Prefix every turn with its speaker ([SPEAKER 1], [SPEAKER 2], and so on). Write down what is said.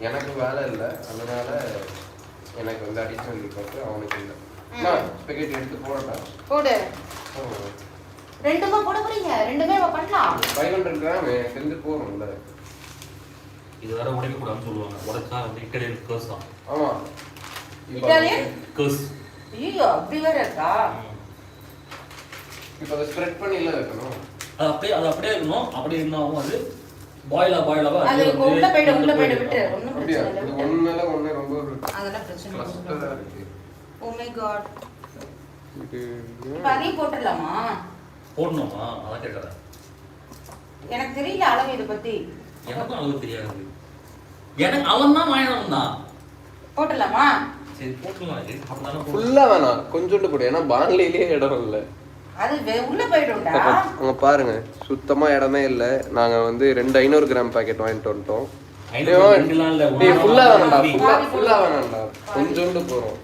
[SPEAKER 1] எனக்கு வேலை இல்லை, அதனால எனக்கு வந்து அடிஷனல் போட்டு அவனுக்கு இல்லை. ஸ்பெகேட்டி எடுத்து போடட்டா?
[SPEAKER 2] போடு. ரெண்டுமா போட போறீங்க? ரெண்டுமே பண்ணலாம்.
[SPEAKER 1] 500 கிராம் செஞ்சு போறோம்ல.
[SPEAKER 3] இது வேற உடைக்க கூடாதுன்னு சொல்லுவாங்க. உடைச்சா வந்து இட்டாலியன் கர்ஸ் தான்.
[SPEAKER 1] ஆமா.
[SPEAKER 2] இட்டாலியன்
[SPEAKER 3] கர்ஸ்.
[SPEAKER 2] ஐயோ அப்படி வேற இருக்கா?
[SPEAKER 1] இப்போ அதை ஸ்ப்ரெட் பண்ணில வைக்கணும்.
[SPEAKER 3] அது அப்படியே இருக்கணும். அப்படி இருந்தாலும் அது பாயிலா
[SPEAKER 2] அது உள்ள போய்டு விட்டு ஒண்ணும் பிரச்சனை இல்ல.
[SPEAKER 1] இது ஒண்ணேல ஒண்ணே ரொம்ப
[SPEAKER 2] அதெல்லாம் பிரச்சனை இல்ல.
[SPEAKER 1] இருக்கு.
[SPEAKER 2] Oh my God.
[SPEAKER 1] இது
[SPEAKER 2] பனி போட்டுடலாமா?
[SPEAKER 3] போடணுமா? அதான் கேட்கறேன்.
[SPEAKER 2] எனக்கு தெரியல அளவு இத பத்தி.
[SPEAKER 3] எனக்கும் அளவு தெரியாது. எனக்கு அவன் தான் வாங்கினான் தான்.
[SPEAKER 2] போட்டுடலாமா?
[SPEAKER 3] சரி போட்டுடலாம். இது அப்பதானே
[SPEAKER 1] ஃபுல்லா வேணாம், கொஞ்சோண்டு போடு. ஏன்னா பான்லிலே இடம் இல்ல.
[SPEAKER 2] அது உள்ள போய்டும்டா.
[SPEAKER 1] அங்க பாருங்க, சுத்தமா இடமே இல்ல. நாங்க வந்து 2 500 கிராம் பாக்கெட் வாங்கிட்டு வந்துட்டோம்.
[SPEAKER 3] ஃபுல்லா
[SPEAKER 1] ஃபுல்லா வேணாம்டா, ஃபுல்லா வேணாம்டா, கொஞ்சோண்டு போறோம்.